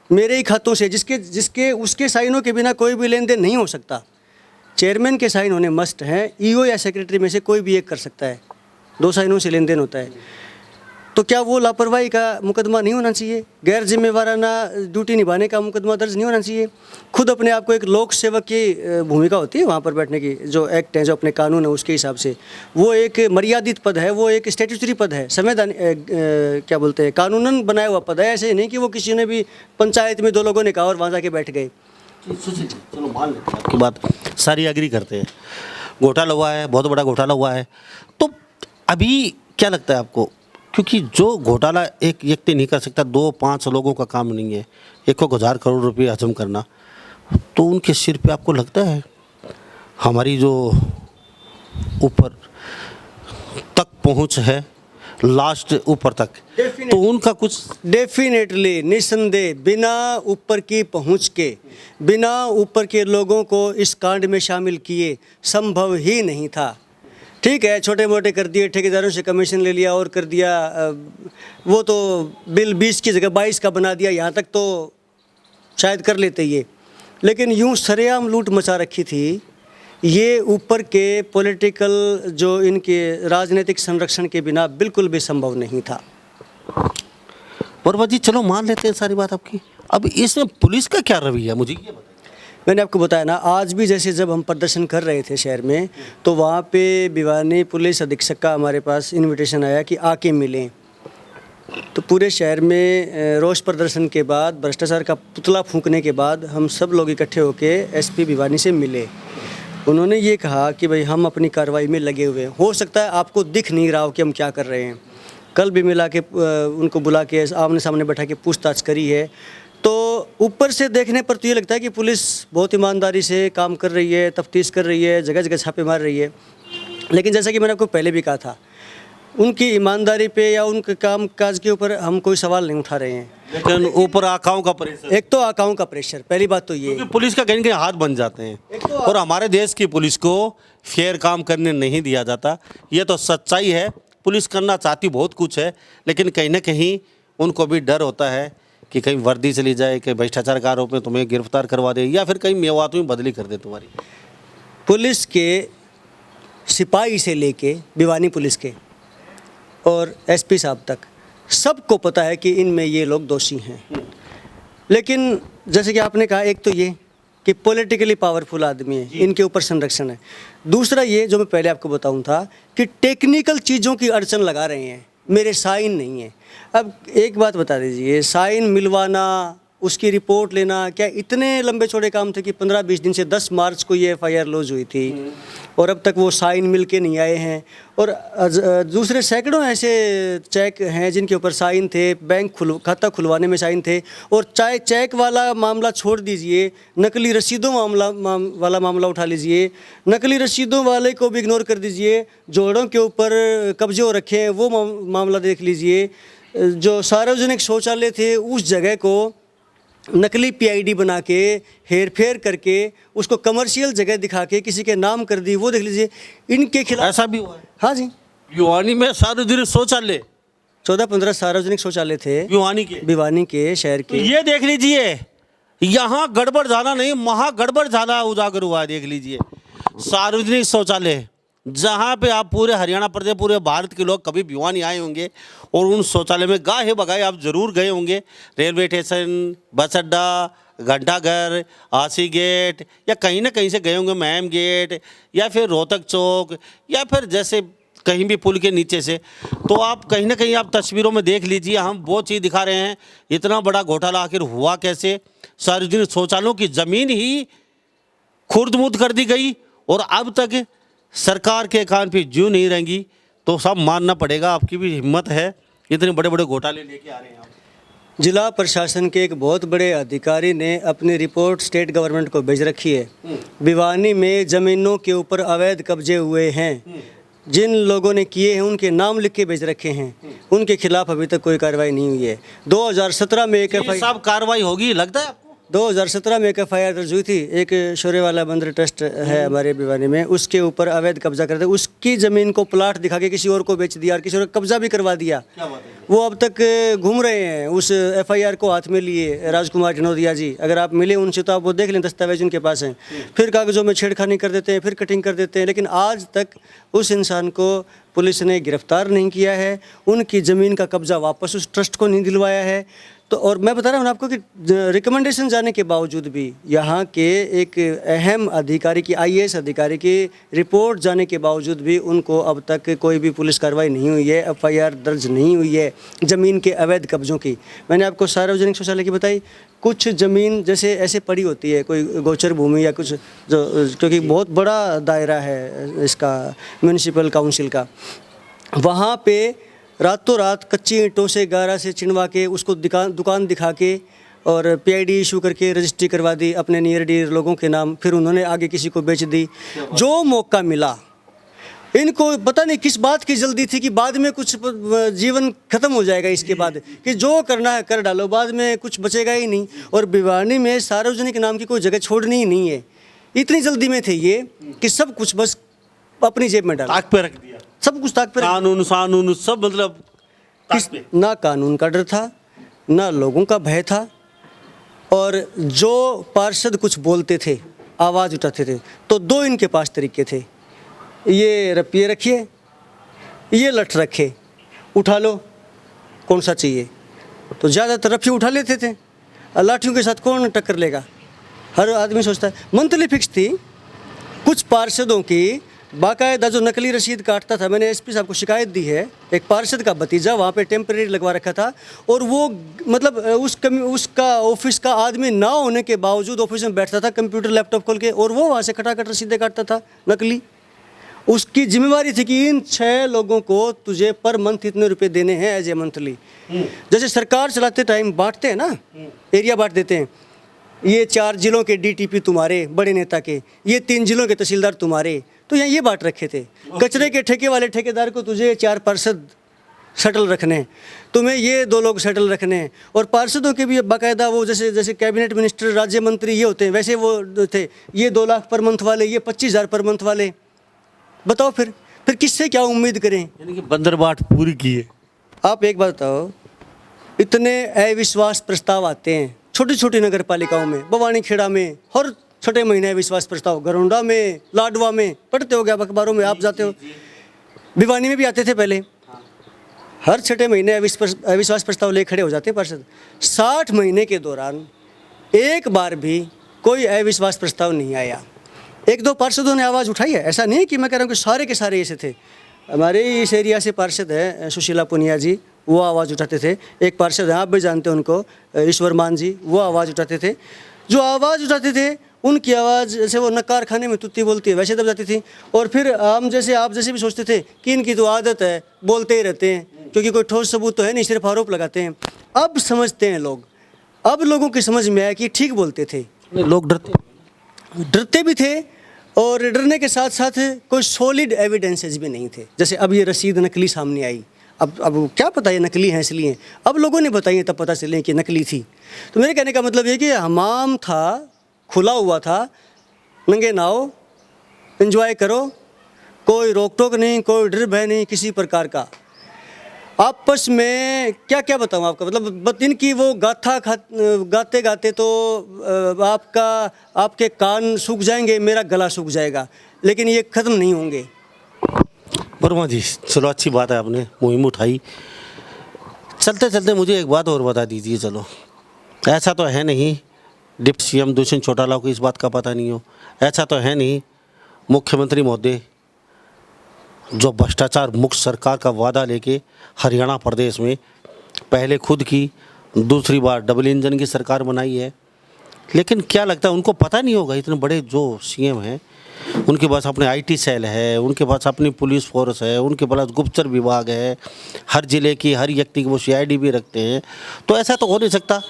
मेरे ही खातों से, जिसके उसके साइनों के बिना कोई भी लेन देन नहीं हो सकता। चेयरमैन के साइन होने मस्ट हैं, ईओ या सेक्रेटरी में से कोई भी एक कर सकता है, 2 साइनों से लेन देन होता है। तो क्या वो लापरवाही का मुकदमा नहीं होना चाहिए? गैर जिम्मेवाराना ड्यूटी निभाने का मुकदमा दर्ज नहीं होना चाहिए? खुद अपने आप को एक लोक सेवक की भूमिका होती है वहाँ पर बैठने की, जो एक्ट है, जो अपने कानून है उसके हिसाब से, वो एक मर्यादित पद है, वो एक स्टैट्यूटरी पद है, संवैधानिक क्या बोलते हैं, कानूनन बनाया हुआ पद है। ऐसे नहीं कि वो किसी ने भी पंचायत में 2 लोगों ने कहा और वहाँ जाके बैठ गए। चलो मान लेते हैं आपकी बात, सारी एग्री करते हैं, घोटाला हुआ है, बहुत बड़ा घोटाला हुआ है। तो अभी क्या लगता है आपको, क्योंकि जो घोटाला एक व्यक्ति नहीं कर सकता, 2-5 लोगों का काम नहीं है 1,000 करोड़ रुपये हजम करना, तो उनके सिर पे आपको लगता है हमारी जो ऊपर तक पहुंच है, लास्ट ऊपर तक, तो उनका कुछ डेफिनेटली, निस्संदेह, बिना ऊपर की पहुंच के, बिना ऊपर के लोगों को इस कांड में शामिल किए संभव ही नहीं था। ठीक है, छोटे मोटे कर दिए, ठेकेदारों से कमीशन ले लिया और कर दिया, वो तो बिल 20 की जगह 22 का बना दिया, यहाँ तक तो शायद कर लेते ये, लेकिन यूं सरेआम लूट मचा रखी थी, ये ऊपर के पॉलिटिकल जो इनके राजनीतिक संरक्षण के बिना बिल्कुल भी संभव नहीं था। वर्मा जी, चलो मान लेते हैं सारी बात आपकी, अब इसमें पुलिस का क्या रवैया, मुझे ये बताइए। मैंने आपको बताया ना, आज भी जैसे जब हम प्रदर्शन कर रहे थे शहर में, तो वहाँ पे भिवानी पुलिस अधीक्षक का हमारे पास इनविटेशन आया कि आके मिलें। तो पूरे शहर में रोष प्रदर्शन के बाद, भ्रष्टाचार का पुतला फूंकने के बाद, हम सब लोग इकट्ठे होके एसपी भिवानी से मिले। उन्होंने ये कहा कि भाई हम अपनी कार्रवाई में लगे हुए हैं, हो सकता है आपको दिख नहीं रहा हो कि हम क्या कर रहे हैं। कल भी मिला के उनको बुला के आमने सामने बैठा के पूछताछ करी है, तो ऊपर से देखने पर तो ये लगता है कि पुलिस बहुत ईमानदारी से काम कर रही है, तफ्तीश कर रही है, जगह जगह छापे मार रही है। लेकिन जैसा कि मैंने आपको पहले भी कहा था, उनकी ईमानदारी पे या उनके काम काज के ऊपर हम कोई सवाल नहीं उठा रहे हैं, लेकिन ऊपर आकाओं का प्रेशर, एक तो आकाओं का प्रेशर, पहली बात तो ये, क्योंकि पुलिस का कहीं कहीं हाथ बन जाते हैं और हमारे देश की पुलिस को फेयर काम करने नहीं दिया जाता। ये तो सच्चाई है, पुलिस करना चाहती बहुत कुछ है, लेकिन कहीं ना कहीं उनको भी डर होता है कि कहीं वर्दी चली जाए, कहीं भ्रष्टाचार के आरोप में तुम्हें गिरफ्तार करवा दे, या फिर कहीं मेवात में बदली कर दे तुम्हारी। पुलिस के सिपाही से लेके भिवानी पुलिस के और एसपी साहब तक सबको पता है कि इनमें ये लोग दोषी हैं। लेकिन जैसे कि आपने कहा, एक तो ये कि पॉलिटिकली पावरफुल आदमी है, इनके ऊपर संरक्षण है। दूसरा ये जो मैं पहले आपको बताऊं था कि टेक्निकल चीज़ों की अड़चन लगा रहे हैं, मेरे साइन नहीं है। अब एक बात बता दीजिए, साइन मिलवाना, उसकी रिपोर्ट लेना, क्या इतने लंबे चौड़े काम थे कि 15-20 दिन से 10 मार्च को ये एफआईआर लॉन्च हुई थी और अब तक वो साइन मिल के नहीं आए हैं। और दूसरे सैकड़ों ऐसे चेक हैं जिनके ऊपर साइन थे, बैंक खाता खुलवाने में साइन थे। और चाहे चेक वाला मामला छोड़ दीजिए, नकली रसीदों वाला मामला उठा लीजिए, नकली रसीदों वाले को भी इग्नोर कर दीजिए, जोड़ों के ऊपर कब्जे हो रखे हैं वो मामला देख लीजिए। जो सार्वजनिक शौचालय थे उस जगह को नकली पीआईडी बना के हेर फेर करके उसको कमर्शियल जगह दिखा के किसी के नाम कर दी, वो देख लीजिए। इनके खिलाफ ऐसा भी हुआ है। हाँ जी, भिवानी में सार्वजनिक शौचालय 14-15 सार्वजनिक शौचालय थे भिवानी के शहर तो के। ये देख लीजिए, यहाँ गड़बड़ झाला नहीं, वहाँ गड़बड़ झाला उजागर हुआ है। देख लीजिए, सार्वजनिक शौचालय जहाँ पे आप पूरे हरियाणा प्रदेश, पूरे भारत के लोग कभी भिवानी आए होंगे और उन शौचालय में गाहे बगाए आप ज़रूर गए होंगे। रेलवे स्टेशन, बस अड्डा, घंटाघर, आसी गेट, या कहीं ना कहीं से गए होंगे, मैम गेट, या फिर रोहतक चौक, या फिर जैसे कहीं भी पुल के नीचे से। तो आप कहीं ना कहीं आप तस्वीरों में देख लीजिए, हम वो चीज़ दिखा रहे हैं। इतना बड़ा घोटाला आखिर हुआ कैसे? सार्वजनिक शौचालयों की ज़मीन ही खुर्द-मुर्द कर दी गई और अब तक सरकार के कान पे ज्यों नहीं रहेंगी। तो सब मानना पड़ेगा, आपकी भी हिम्मत है, इतने बड़े बड़े घोटाले लेके आ रहे हैं आप। जिला प्रशासन के एक बहुत बड़े अधिकारी ने अपनी रिपोर्ट स्टेट गवर्नमेंट को भेज रखी है। भिवानी में ज़मीनों के ऊपर अवैध कब्जे हुए हैं, जिन लोगों ने किए हैं उनके नाम लिख के भेज रखे हैं, उनके खिलाफ अभी तक कोई कार्रवाई नहीं हुई है। 2017 में एक सब कार्रवाई होगी लगता है आपको? 2017 में एक एफआईआर दर्ज हुई थी। एक शौर्यवाला मंदिर ट्रस्ट है हमारे भिवानी में, उसके ऊपर अवैध कब्जा करते, उसकी ज़मीन को प्लाट दिखा के किसी और को बेच दिया और किसी और को कब्जा भी करवा दिया। क्या बात है? वो अब तक घूम रहे हैं उस एफआईआर को हाथ में लिए। राजकुमार ढिनोदिया जी, अगर आप मिले उनसे तो आप वो देख लें, दस्तावेज उनके पास हैं। फिर कागज़ों में छेड़खानी कर देते हैं, फिर कटिंग कर देते हैं, लेकिन आज तक उस इंसान को पुलिस ने गिरफ्तार नहीं किया है, उनकी ज़मीन का कब्जा वापस उस ट्रस्ट को नहीं दिलवाया है। तो और मैं बता रहा हूँ आपको कि रिकमेंडेशन जाने के बावजूद भी यहाँ के एक अहम अधिकारी की आईएएस अधिकारी की रिपोर्ट जाने के बावजूद भी उनको अब तक कोई भी पुलिस कार्रवाई नहीं हुई है, एफआईआर दर्ज नहीं हुई है ज़मीन के अवैध कब्जों की। मैंने आपको सार्वजनिक शौचालय की बताई, कुछ ज़मीन जैसे ऐसे पड़ी होती है, कोई गोचर भूमि या कुछ, जो क्योंकि बहुत बड़ा दायरा है इसका म्यूनिसिपल काउंसिल का, वहाँ पे रातों रात कच्ची ईंटों से गारा से चिनवा के उसको दुकान दिखा के और पीआईडी इशू करके रजिस्ट्री करवा दी अपने नियर डियर लोगों के नाम, फिर उन्होंने आगे किसी को बेच दी। जो मौका मिला, इनको पता नहीं किस बात की जल्दी थी कि बाद में कुछ जीवन खत्म हो जाएगा इसके बाद, कि जो करना है कर डालो, बाद में कुछ बचेगा ही नहीं। और भिवानी में सार्वजनिक नाम की कोई जगह छोड़नी ही नहीं है। इतनी जल्दी में थे ये कि सब कुछ बस अपनी जेब में डाला, ताक पे रख दिया, सब कुछ ताक पे। कानून सब मतलब ताक पे। ना कानून का डर था, ना लोगों का भय था। और जो पार्षद कुछ बोलते थे, आवाज़ उठाते थे, तो दो इनके पास तरीके थे, ये रपिए रखिए, ये लठ रखे, उठा लो, कौन सा चाहिए। तो ज़्यादातर रफी उठा लेते थे, लाठियों के साथ कौन टक्कर लेगा, हर आदमी सोचता है। मंथली फिक्स थी। कुछ पार्षदों की बाकायदा जो नकली रसीद काटता था, मैंने एसपी साहब को शिकायत दी है, एक पार्षद का भतीजा वहाँ पे टेम्परेरी लगवा रखा था, और वो मतलब उसका ऑफिस का आदमी ना होने के बावजूद ऑफिस में बैठता था कंप्यूटर लैपटॉप खोल के, और वो वहाँ से खटाखट रसीदें काटता था नकली। उसकी जिम्मेवारी थी कि इन 6 लोगों को तुझे पर मंथ इतने रुपए देने हैं एज ए मंथली। जैसे सरकार चलाते टाइम बांटते हैं ना, एरिया बांट देते हैं, ये 4 जिलों के डीटीपी तुम्हारे बड़े नेता के, ये 3 जिलों के तहसीलदार तुम्हारे, तो यहाँ ये बांट रखे थे। कचरे के ठेके वाले ठेकेदार को तुझे 4 पार्षद शटल रखने हैं, तुम्हें ये 2 लोग शटल रखने हैं। और पार्षदों के भी बाकायदा वो जैसे कैबिनेट मिनिस्टर, राज्य मंत्री ये होते हैं, वैसे वो थे, ये 2 लाख पर मंथ वाले, ये 25,000 पर मंथ वाले। बताओ फिर किससे क्या उम्मीद करें। यानी कि बंदरबाट पूरी की है। आप एक बात बताओ, इतने अविश्वास प्रस्ताव आते हैं छोटी छोटी नगर पालिकाओं में, बवानी खेड़ा में हर छठे महीने अविश्वास प्रस्ताव, गरोंडा में, लाडवा में, पढ़ते हो गया अखबारों में, आप जाते हो, भिवानी में भी आते थे पहले, हर छठे महीने अविश्वास प्रस्ताव ले खड़े हो जाते पार्षद। 60 महीने के दौरान एक बार भी कोई अविश्वास प्रस्ताव नहीं आया। 1-2 पार्षदों ने आवाज़ उठाई है, ऐसा नहीं कि मैं कह रहा हूँ कि सारे के सारे ऐसे थे। हमारे इस एरिया से पार्षद है सुशीला पुनिया जी, वो आवाज़ उठाते थे। एक पार्षद हैं, आप भी जानते हैं उनको, ईश्वर मान जी, वो आवाज़ उठाते थे। जो आवाज़ उठाते थे उनकी आवाज़ जैसे वो नकार खाने में तुत्ती बोलती है वैसे दब जाती थी। और फिर आप जैसे भी सोचते थे कि इनकी तो आदत है, बोलते ही रहते हैं, क्योंकि कोई ठोस सबूत तो है नहीं, सिर्फ आरोप लगाते हैं। अब समझते हैं लोग, अब लोगों की समझ में आया कि ठीक बोलते थे। लोग डरते भी थे, और डरने के साथ साथ कोई सॉलिड एविडेंसेस भी नहीं थे। जैसे अब ये रसीद नकली सामने आई, अब क्या पता ये नकली है इसलिए, अब लोगों ने बताई तब पता चले कि नकली थी। तो मेरे कहने का मतलब ये कि हमाम था, खुला हुआ था, नंगे नाव, एंजॉय करो, कोई रोक टोक नहीं, कोई डर भय नहीं किसी प्रकार का। आपस में क्या क्या बताऊँ आपका, मतलब इनकी वो गाथा गाते गाते तो आपके कान सूख जाएंगे, मेरा गला सूख जाएगा, लेकिन ये ख़त्म नहीं होंगे। वर्मा जी, चलो अच्छी बात है, आपने मुहिम उठाई। चलते चलते मुझे एक बात और बता दीजिए। चलो, ऐसा तो है नहीं डिप्टी सीएम दुष्यंत चौटाला को इस बात का पता नहीं हो, ऐसा तो है नहीं मुख्यमंत्री महोदय जो भ्रष्टाचार मुक्त सरकार का वादा लेके हरियाणा प्रदेश में पहले खुद की, दूसरी बार डबल इंजन की सरकार बनाई है, लेकिन क्या लगता है उनको पता नहीं होगा? इतने बड़े जो सीएम हैं, उनके पास अपने आईटी सेल है, उनके पास अपनी पुलिस फोर्स है, उनके पास गुप्तचर विभाग है, हर जिले की हर व्यक्ति की वो सीआईडी भी रखते हैं। तो ऐसा तो हो नहीं सकता।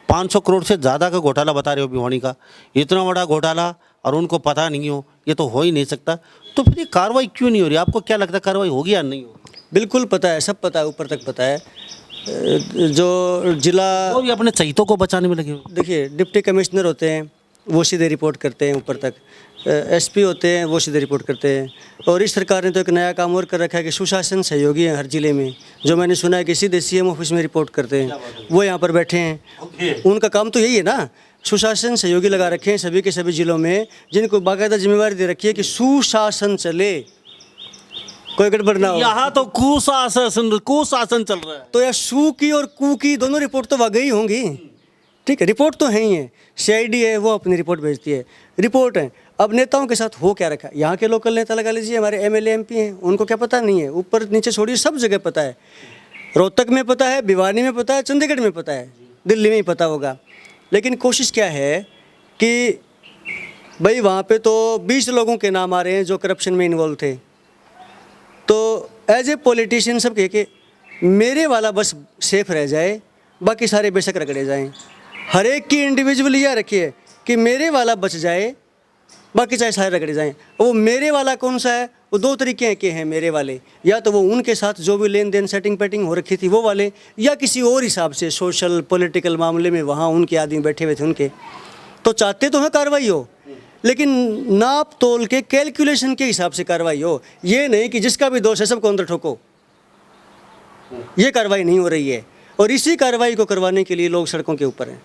500 करोड़ से ज़्यादा का घोटाला बता रहे हो भिवानी का, इतना बड़ा घोटाला और उनको पता नहीं हो, ये तो हो ही नहीं सकता। तो फिर ये कार्रवाई क्यों नहीं हो रही? आपको क्या लगता है कार्रवाई होगी या नहीं होगी? बिल्कुल पता है, सब पता है, ऊपर तक पता है। जो जिला और ये अपने चहितों को बचाने में लगे हो। देखिए, डिप्टी कमिश्नर होते हैं, वो सीधे रिपोर्ट करते हैं ऊपर तक, एसपी होते हैं, वो सीधे रिपोर्ट करते हैं। और इस सरकार ने तो एक नया काम और कर रखा है कि सुशासन सहयोगी हैं हर जिले में, जो मैंने सुना है कि सीधे सीएम ऑफिस में रिपोर्ट करते हैं, वो यहाँ पर बैठे हैं। उनका काम तो यही है ना, सुशासन सहयोगी लगा रखे हैं सभी के सभी जिलों में, जिनको बाकायदा जिम्मेवारी दे रखी है कि सुशासन चले, कोई गड़बड़ ना हो। यहाँ तो कुशासन चल रहा है। तो यार सू की और कू की दोनों रिपोर्ट तो वाकई होंगी, ठीक है, रिपोर्ट तो है ही है। सीआईडी है वो अपनी रिपोर्ट भेजती है, रिपोर्ट है। अब नेताओं के साथ हो क्या रखा है, यहाँ के लोकल नेता लगा लीजिए, हमारे एमएलए एमपी हैं, उनको क्या पता नहीं है? ऊपर नीचे छोड़िए, सब जगह पता है। रोहतक में पता है, भिवानी में पता है, चंडीगढ़ में पता है, दिल्ली में ही पता होगा। लेकिन कोशिश क्या है कि भाई वहाँ पे तो 20 लोगों के नाम आ रहे हैं जो करप्शन में इन्वॉल्व थे। तो एज ए पॉलिटिशियन सब कह के मेरे वाला बस सेफ रह जाए, बाकी सारे बेशक रगड़े जाएं। हर एक की इंडिविजुअल यह रखिए कि मेरे वाला बच जाए, बाकी चाहे सारे रगड़े जाएं। वो मेरे वाला कौन सा है? वो दो तरीके के हैं मेरे वाले, या तो वो उनके साथ जो भी लेन देन सेटिंग पेटिंग हो रखी थी वो वाले, या किसी और हिसाब से सोशल पॉलिटिकल मामले में वहाँ उनके आदमी बैठे हुए थे उनके। तो चाहते तो हैं कार्रवाई हो, लेकिन नाप तोल के कैलकुलेशन के हिसाब से कार्रवाई हो। ये नहीं कि जिसका भी दोष है सबको अंदर ठोको, ये कार्रवाई नहीं हो रही है। और इसी कार्रवाई को करवाने के लिए लोग सड़कों के ऊपर हैं।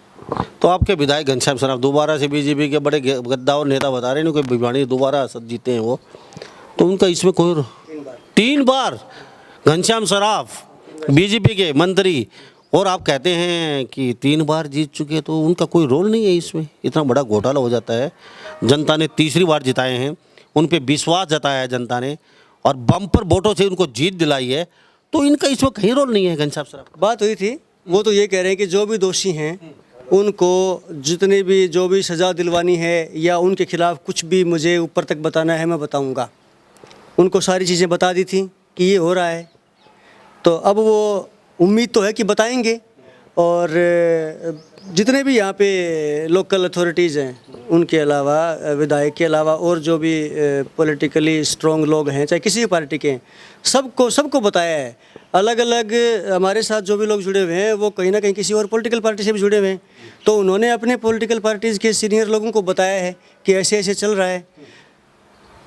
तो आपके विधायक घनश्याम सराफ दोबारा से बीजेपी के बड़े गद्दा और नेता बता रहे हैं कि भिवानी दोबारा जीते हैं वो, तो उनका इसमें कोई 3 बार घनश्याम सराफ बीजेपी के मंत्री, और आप कहते हैं कि 3 बार जीत चुके, तो उनका कोई रोल नहीं है इसमें? इतना बड़ा घोटाला हो जाता है। जनता ने तीसरी बार जिताए हैं, उन पे विश्वास जताया है जनता ने, और बम्पर वोटों से उनको जीत दिलाई है, तो इनका इसमें कहीं रोल नहीं है घनश्याम सराफ? बात हुई थी, वो तो ये कह रहे हैं कि जो भी दोषी हैं उनको जितने भी जो भी सज़ा दिलवानी है या उनके खिलाफ कुछ भी मुझे ऊपर तक बताना है मैं बताऊंगा। उनको सारी चीज़ें बता दी थी कि ये हो रहा है, तो अब वो उम्मीद तो है कि बताएंगे। और जितने भी यहाँ पे लोकल अथॉरिटीज़ हैं उनके अलावा, विधायक के अलावा और जो भी पॉलिटिकली स्ट्रॉन्ग लोग हैं चाहे किसी भी पार्टी के हैं, सबको बताया है। अलग अलग हमारे साथ जो भी लोग जुड़े हुए हैं वो कहीं ना कहीं किसी और पॉलिटिकल पार्टी से भी जुड़े हुए हैं, तो उन्होंने अपने पॉलिटिकल पार्टीज़ के सीनियर लोगों को बताया है कि ऐसे ऐसे चल रहा है।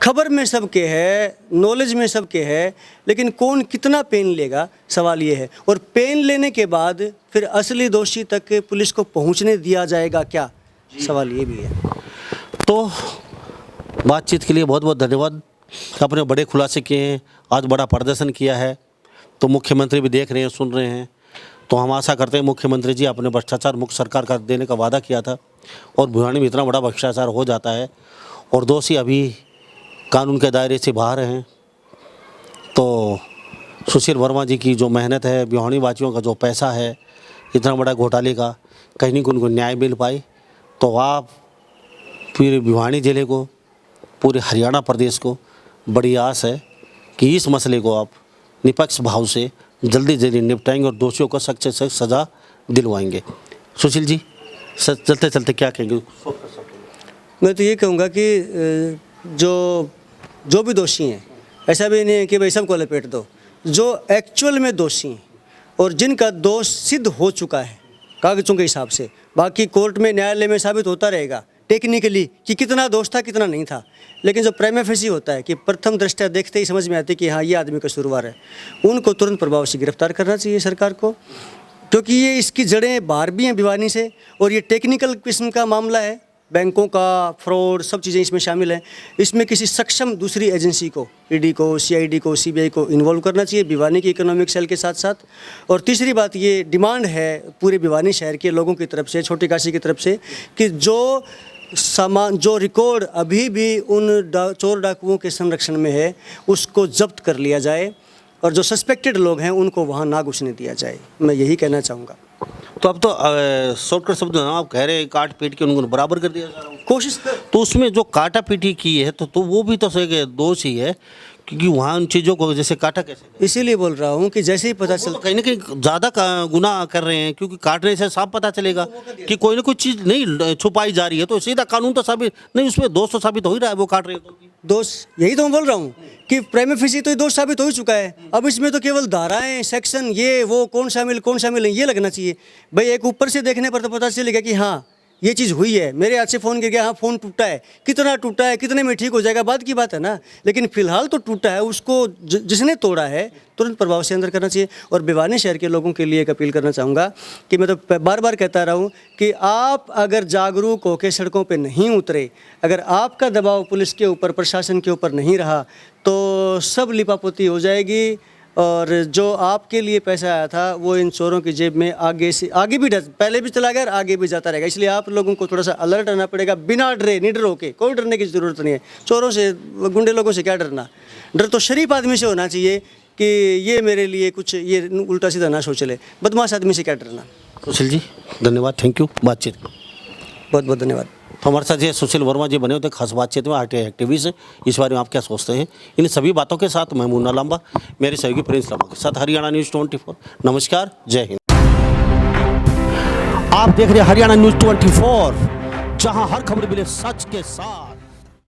खबर में सबके है, नॉलेज में सबके है, लेकिन कौन कितना पेन लेगा सवाल ये है। और पेन लेने के बाद फिर असली दोषी तक पुलिस को पहुंचने दिया जाएगा क्या, सवाल ये भी है। तो बातचीत के लिए बहुत बहुत धन्यवाद। आपने बड़े खुलासे किए हैं, आज बड़ा प्रदर्शन किया है, तो मुख्यमंत्री भी देख रहे हैं, सुन रहे हैं। तो हम आशा करते हैं मुख्यमंत्री जी आपने भ्रष्टाचार मुक्त सरकार का देने का वादा किया था, और भिवानी में इतना बड़ा भ्रष्टाचार हो जाता है और दोषी अभी कानून के दायरे से बाहर हैं। तो सुशील वर्मा जी की जो मेहनत है, भिवानी वासियों का जो पैसा है, इतना बड़ा घोटाले का, कहीं नहीं उनको न्याय मिल पाए। तो आप पूरे भिवानी ज़िले को, पूरे हरियाणा प्रदेश को बड़ी आस है कि इस मसले को आप निष्पक्ष भाव से जल्दी जल्दी निपटाएंगे और दोषियों को सख्त से सख्त सज़ा दिलवाएंगे। सुशील जी चलते चलते क्या कहेंगे? मैं तो ये कहूँगा कि जो भी दोषी हैं, ऐसा भी नहीं है कि भाई सबको लपेट दो। जो एक्चुअल में दोषी हैं और जिनका दोष सिद्ध हो चुका है कागजों के हिसाब से, बाकी कोर्ट में न्यायालय में साबित होता रहेगा टेक्निकली कि कितना दोष था कितना नहीं था, लेकिन जो प्रेमा फेसी होता है कि प्रथम दृष्टया देखते ही समझ में आती है कि हाँ ये आदमी कसूरवार है, उनको तुरंत प्रभाव से गिरफ्तार करना चाहिए सरकार को, क्योंकि ये इसकी जड़ें बाहर भी हैं भिवानी से, और ये टेक्निकल किस्म का मामला है। बैंकों का फ्रॉड सब चीज़ें इसमें शामिल हैं। इसमें किसी सक्षम दूसरी एजेंसी को, ईडी को, सीआईडी को, सीबीआई को इन्वॉल्व करना चाहिए भिवानी की इकोनॉमिक सेल के साथ साथ। और तीसरी बात ये डिमांड है पूरे भिवानी शहर के लोगों की तरफ से, छोटी काशी की तरफ से, कि जो सामान, जो रिकॉर्ड अभी भी उन चोर डाकुओं के संरक्षण में है उसको जब्त कर लिया जाए, और जो सस्पेक्टेड लोग हैं उनको वहाँ ना घुसने दिया जाए। मैं यही कहना चाहूँगा। तो अब तो शॉर्टकट शब्द आप कह रहे हैं काट पीट के उनको बराबर कर दिया जा रहा है, कोशिश कर। तो उसमें जो काटा पीटी की है तो वो भी तो सही दोष ही है, क्योंकि वहाँ उन चीज़ों को जैसे काटा कैसे, इसीलिए बोल रहा हूँ कि जैसे ही पता चल, कहीं ना कहीं ज़्यादा गुनाह कर रहे हैं, क्योंकि काटने से साफ पता चलेगा कि कोई ना कोई चीज़ नहीं छुपाई जा रही है, तो सीधा कानून तो साबित नहीं, उसमें दोष तो साबित हो ही रहा है वो काट रहे हैं। दोष यही तो मैं बोल रहा हूँ कि प्रेमा फेसी तो ये दोष साबित हो ही चुका है। अब इसमें तो केवल धाराएं, सेक्शन, ये वो कौन शामिल है ये लगना चाहिए। भाई एक ऊपर से देखने पर तो पता चलेगा कि हाँ ये चीज़ हुई है, मेरे हाथ से फ़ोन गिर गया, हाँ फ़ोन टूटा है, कितना टूटा है, कितने में ठीक हो जाएगा, बात की बात है ना। लेकिन फिलहाल तो टूटा है, उसको जिसने तोड़ा है तुरंत प्रभाव से अंदर करना चाहिए। और भिवानी शहर के लोगों के लिए एक अपील करना चाहूँगा कि मैं तो बार बार कहता रहा हूँ कि आप अगर जागरूक होकर सड़कों पर नहीं उतरे, अगर आपका दबाव पुलिस के ऊपर, प्रशासन के ऊपर नहीं रहा, तो सब लिपापोती हो जाएगी। और जो आपके लिए पैसा आया था वो इन चोरों की जेब में आगे भी पहले भी चला गया और आगे भी जाता रहेगा। इसलिए आप लोगों को थोड़ा सा अलर्ट रहना पड़ेगा, बिना डरे, निडर होके। कोई डरने की ज़रूरत नहीं है, चोरों से, गुंडे लोगों से क्या डरना। डर तो शरीफ आदमी से होना चाहिए कि ये मेरे लिए कुछ ये उल्टा सीधा ना सोच ले। बदमाश आदमी से क्या डरना। सुशील जी धन्यवाद, थैंक यू बातचीत। बहुत बहुत धन्यवाद। तो हमारे साथ ये सुशील वर्मा जी बने होते खास बातचीत में, आरटीआई एक्टिविस्ट हैं। इस बारे में आप क्या सोचते हैं? इन सभी बातों के साथ मैं मुन्ना लांबा, मेरे सहयोगी प्रिंस लांबा के साथ हरियाणा न्यूज़ 24। नमस्कार, जय हिंद। आप देख रहे हैं हरियाणा न्यूज़ 24, जहां हर खबर मिले सच के साथ।